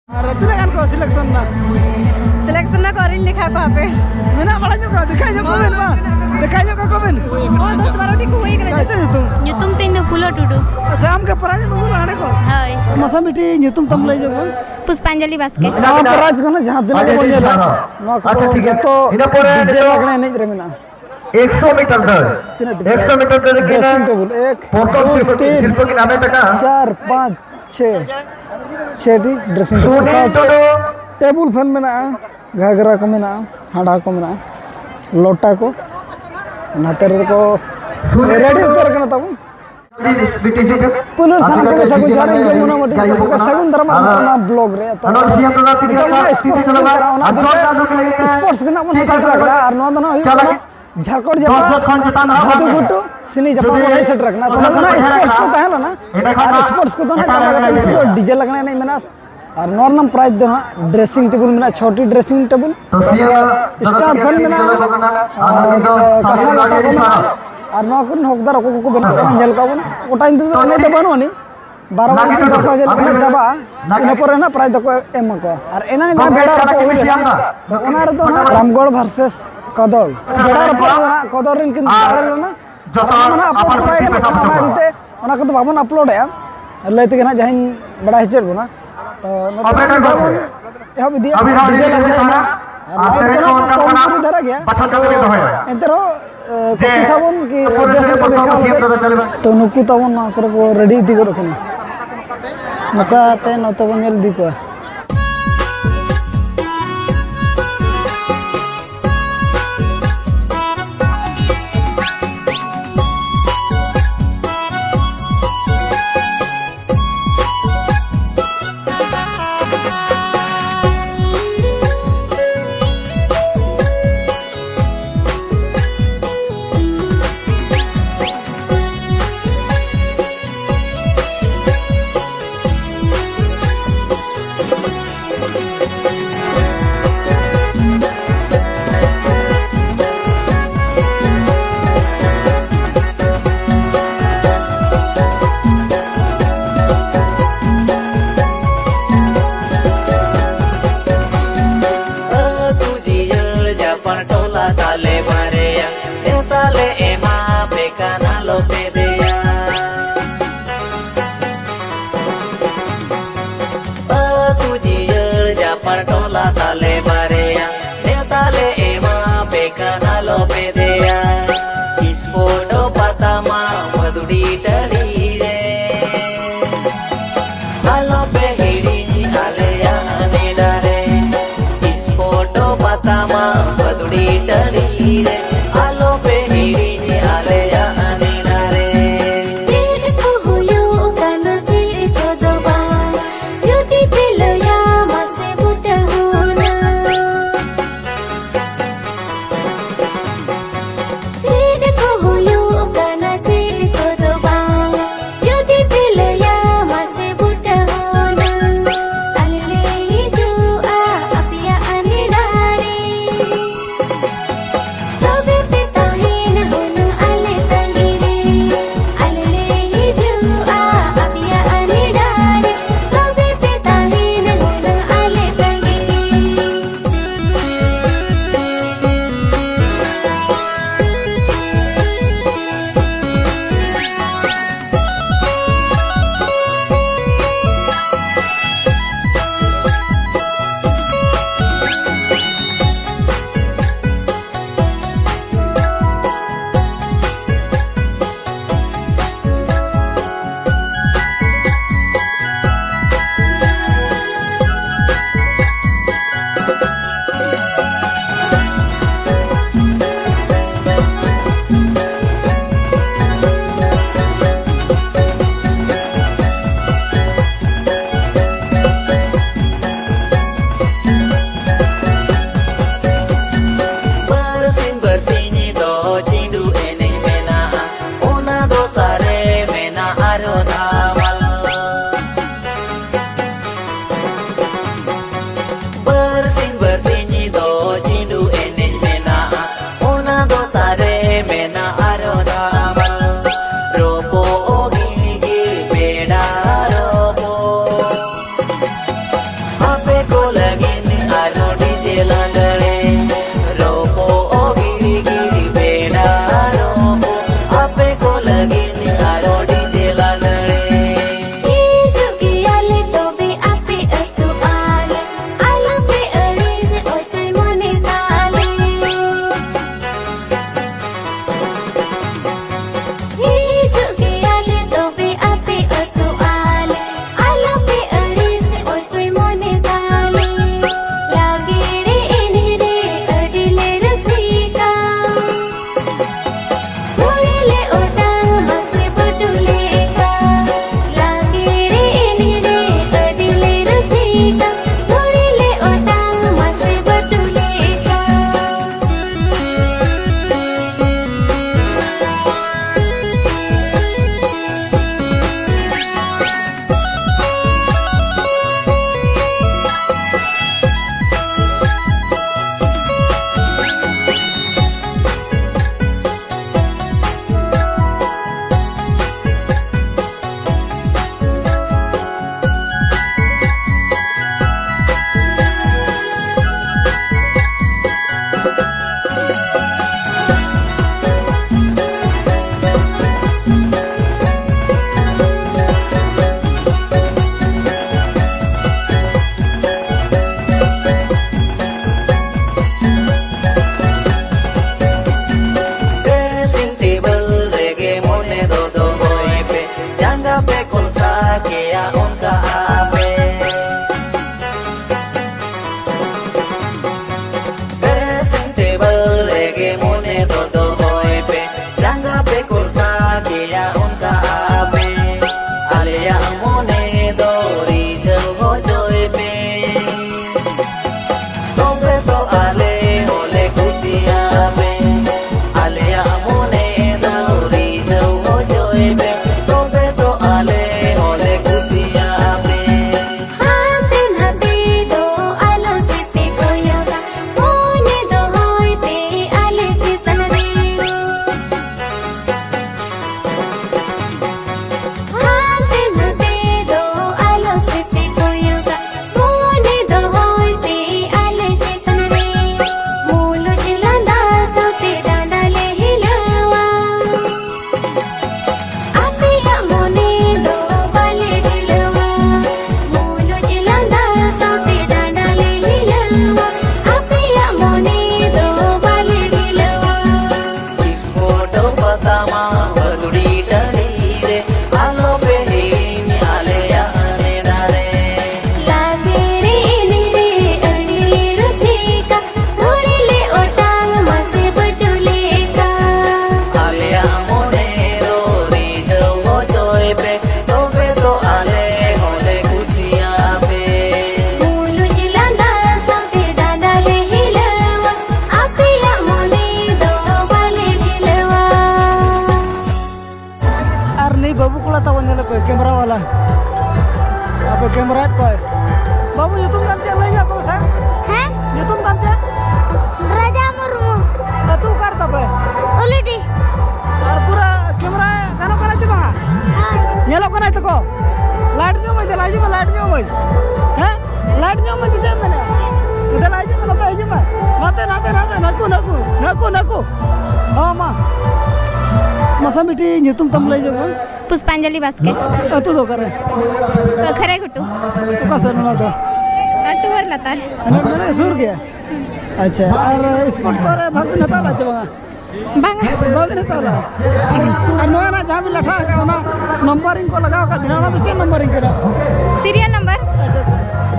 Ada tu kan kau selection na. Selection na korin likha ko ape. Mana bala juga, dikhai jo komen ma. Dikhai jo komen. Oh 10-12 T हुई करे. Kaisa nyutum? nyutum tin do Pulo Tudu. Acha amke prize bagu ane ko. Hai. Masa miti nyutum tam lai jo. Puspanjali Baske. Na prize kono jahan dina ko bonjela. No ko joto DJ lagna nahi remena. 100 metre there 100 metre दर के table 1 photo शिल्प के नामे बेटा 4 5 6 T dressing table fan में घाघरा को में हाड़ा को में लोटा को नाते को रेडी उतर करना तब पुलिस थाना को सगुन जारे को मोना मोटी को सगुन धर्म ना ब्लॉग रे तो स्पोर्ट्स के ना मन सेट रखला और नो दनो झारखंड जब भादु गुट्टू सिनी जब मन सेट रखना तो ना स्पोर्ट्स को कहला ना और स्पोर्ट्स को तो ना तो डीजे लगना नहीं मना और नॉर्मल प्राइस दो ना ड्रेसिंग टेबल में छोटी ड्रेसिंग टेबल स्टार्ट फन में कसा लटा को और नो को होकदार को बना जेल का बना ओटा इन तो नहीं तो बनो नहीं 12 बजे 10 बजे के चाबा इन पर ना प्राइस को एम को और एना जब बेड़ा को हुई तो ओना रे तो ना रामगढ़ वर्सेस कदल बेड़ा पर ना कदल रिन किन दाड़े ना ना अपलोड कराय ना दिते ओना को तो बाबन अपलोड है लैते के ना जहन बड़ा हिचर बना तो यहाँ भी दिया डीजे लगा ना और धरा गया इंतरो कोशिश साबन की जैसे को देखा तो नुकु तबन ना करे को रेडी दिगो रखना नका ते न तबन nail दिको Love ko lagi ni aro DJ landare robo o giri giri beda robo ape ko lagi ni aro DJ landare camera वाला apa kamera ko babu YouTube kan cek lagi aku sang YouTube kan cek Raja Murmu tu karta pe already ar pura kamera kano kana coba nyalo kana itu ko light nyo mai light nyo light nyo mai jam mana udah light nyo lo aja mah naku oh ma masa miti YouTube tam lagi jauh पुष्पांजलि बास्के तू तो करे खरे गुट्टू कसं ना तो टूवर लतार मैंने सुर गया अच्छा और स्पोर्ट करे भाग में नता ला चबा भाग नता ला और नया ना जहां भी लठा है ना नंबरिंग को लगाओ का बिना ना तो चेन नंबरिंग करा सीरियल नंबर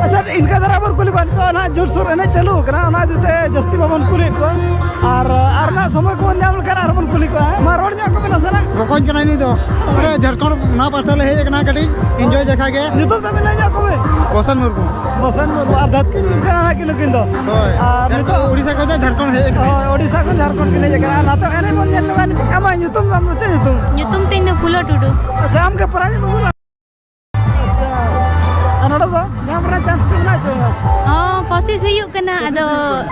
अच्छा इनका बराबर कुली को ना जोर सोर ने चलो करा ना देते जस्ती बाबन कुली को और ना समय को न्यावल करा और कुली को मा रोड जा को बिना सना रोकन चना नहीं तो अरे झारखंड ना पास्टल है एक ना कटी एंजॉय देखा के नितो तब ना जा को बसन मुर्मू और धत के करा ना किलो किंदो और नितो ओडिसा को झारखंड है ओडिसा को झारखंड के जगह ना तो एने मन जन लगा अमा युतुम नाम से युतुम तीन फुलो टुडू अच्छा हम के प्राइज बोला अच्छा अनोडो दो नाम रा चांस के ना चो कोशिश हुयुग कना अदो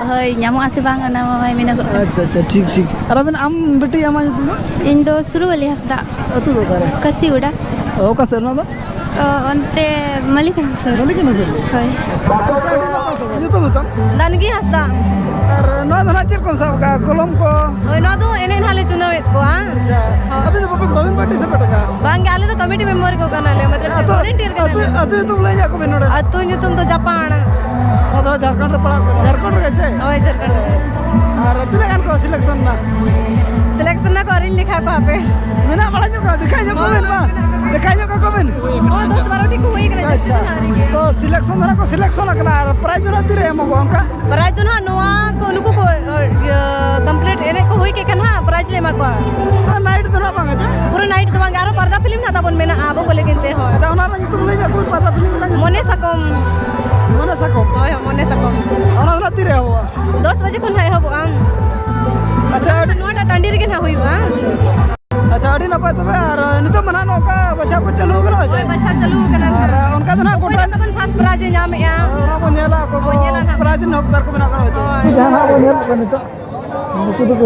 हय ᱧᱟᱢᱚᱜ ᱟᱥᱮ ᱵᱟᱝ ᱚᱱᱟ ᱢᱟᱭ ᱢᱮᱱᱟ अच्छा ठीक और अबन आम बेटी आमा तुम ᱤᱧ ᱫᱚ ᱥᱩᱨᱩᱣᱟᱞᱤ ᱦᱟᱸᱥᱫᱟ अतु दो करे ᱠᱟᱥᱤᱜᱩᱰᱟ ओ का सरना दो onte mali kan sir. ᱵᱷᱟᱹᱞᱤ ᱠᱟᱱᱟ ᱥᱮ Hoy. ᱧᱩᱛᱩᱢ ᱧᱩᱛᱩᱢ Dangi Hasda. ᱟᱨ ᱱᱚᱣᱟ ᱫᱚ ᱱᱟᱜ ᱪᱮᱫ ᱠᱚ ᱥᱟᱵ ᱠᱟᱜᱼᱟ ᱠᱚᱞᱚᱢ ᱠᱚ Oi no do enen hale chunawet ko ha. ᱟᱹᱵᱤᱱ ᱫᱚ ᱵᱟᱵᱤᱱ ᱯᱟᱨᱴᱤᱥᱤᱯᱮᱴ ᱠᱟᱜᱼᱟ Bang ale do committee member ko kanale matlab volunteer kanale. ᱟᱹᱛᱩ ᱧᱩᱛᱩᱢ ᱞᱟᱹᱭ ᱧᱟᱠᱚ ᱵᱤᱱ ᱱᱚᱰᱮ Atu nyutum to Japan. ᱱᱚᱣᱟ ᱫᱚ ᱡᱷᱟᱲᱠᱷᱚᱸᱰ ᱨᱮ ᱯᱟᱲᱟᱜ ᱠᱟᱱᱟ ᱡᱷᱟᱲᱠᱷᱚᱸᱰ ᱨᱮ ᱥᱮ Oi Jharkhand. ᱟᱨ ᱛᱤᱱᱟᱹᱜ ᱜᱟᱱ ᱠᱚ ᱥᱤᱞᱮᱠᱥᱚᱱ ᱱᱟ Selection na ko rin likha ko ape. ᱢᱮᱱᱟᱜ ᱵᱟᱲᱟ ᱧᱚᱜ ᱠᱚᱣᱟ ᱫᱮᱠᱷᱟᱣ ᱧᱚᱜ ᱠᱚᱵᱤᱱ ᱵᱟᱝ ᱫᱮᱠᱷᱟᱣ ᱧᱚᱜ ᱠᱚᱵᱤᱱ Oh 10-12 ti ko hui kana jasi ᱟᱪᱪᱷᱟ na hari ke. ᱛᱚ ᱥᱤᱞᱮᱠᱥᱚᱱ ᱫᱚ ᱱᱟᱜ ᱠᱚ ᱥᱤᱞᱮᱠᱥᱚᱱ ᱟᱠᱟᱱᱟ ᱟᱨ ᱯᱨᱟᱭᱤᱡᱽ ᱫᱚ ᱱᱟᱜ ᱛᱤᱨᱮ ᱮᱢᱚᱜᱚᱜᱼᱟ ᱚᱱᱠᱟ Prize tu na noa ko nuku ko complete ene ko hui ke kan ha prize le ma ko. Night तो ना बांगा जा Pura night tu bang aro parda film na tabon mena abo ko legin te ho. ada ona na nyutum lay jakul pada film na Mone sakom. mana sako Oi mone sakom. ona na tire ho 10 baje kon hai hobo ang. acha Noa ta tandir ke na hui ha. acha adi na pa to ar nitu mana no ka bacha ko chalu gala Oi bacha chalu kana. ar onka to na Ko kotra ta ban first prize nyam ya. ona ko nyela ko Oh, nyela na. prajin no dar ko bina karo Oi. jana ko nyel ko nitu nuku to ko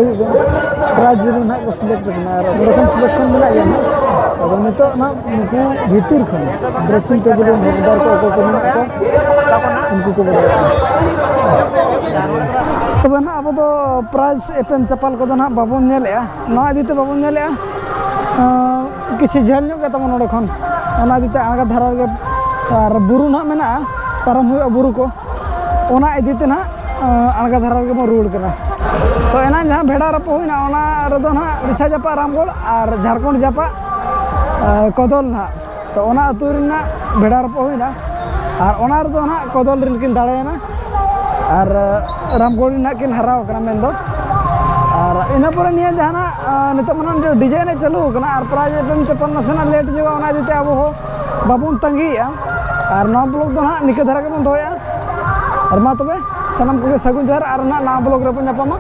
prajin na ko select na ar ora selection bina ya na ado nitu na nuku bhitir khon dressing table no dar ko na ko उनको को तब ना अब तो prize एपएम चपाल को ना बाबन नेलेया ना आदिते बाबन नेलेया किसी झेल ᱧᱚᱜ ᱜᱮ ᱛᱟᱵᱚᱱ ᱱᱚᱰᱮ ᱠᱷᱚᱱ ᱚᱱᱟ ᱤᱫᱤᱛᱮ ᱟᱬᱜᱟ ᱫᱷᱟᱨᱟ ᱨᱮᱜᱮ ᱟᱨ ᱵᱩᱨᱩ ᱱᱟᱜ ᱢᱮᱱᱟᱜᱼᱟ ᱯᱟᱨᱚᱢ ᱦᱩᱭᱩᱜᱼᱟ ᱵᱩᱨᱩ ᱠᱚ ᱚᱱᱟ ᱤᱫᱤᱛᱮ ᱱᱟᱜ ᱟᱬᱜᱟ ᱫᱷᱟᱨᱟ ᱨᱮᱜᱮ ᱵᱚᱱ ᱨᱩᱣᱟᱹᱲ ᱠᱟᱱᱟ ᱛᱚ ᱮᱱᱟᱝ ᱡᱟᱦᱟᱸ ᱵᱷᱮᱰᱟ ᱨᱟᱯᱚ ᱦᱩᱭᱱᱟ ᱚᱱᱟ ᱨᱮᱫᱚ ᱱᱟᱜ ᱨᱤᱥᱟ ᱡᱟᱯᱟ ᱨᱟᱢᱜᱚᱲ ᱟᱨ ᱡᱷᱟᱲᱠᱷᱚᱸᱰ ᱡᱟᱯᱟ ᱠᱚᱫᱚᱞ ᱱᱟᱜ ᱛᱚ ᱚᱱᱟ ᱟᱹᱛᱩ ᱨᱮᱱᱟᱜ ᱵᱷᱮᱰᱟ ᱨᱟᱯᱚ ᱦᱩᱭᱱᱟ ᱟᱨ ᱚᱱᱟ ᱨᱮᱫᱚ ᱱᱟᱜ ᱠᱚᱫᱚᱞ ᱨᱮᱱ ᱠᱤᱱ ᱫᱟᱲᱮᱭᱮᱱᱟ ᱟᱨ ᱨᱟᱢᱜᱚᱲ ᱨᱮᱱᱟᱜ ᱠᱤᱱ ᱦᱟᱨᱟᱣ ᱠᱟᱱᱟ ᱢᱮᱱᱫᱚ और इन पर निया जहाना नित मन डिजाइन चालू करना और प्राइज एपएम चपल नासेना लेट जोगा ओना दिते अब हो बाबून तंगीया और नवा ब्लॉग दो ना निके धरा के बन दोया और मा तबे सनम को सगुन जहर और ना ब्लॉग रे पन जापामा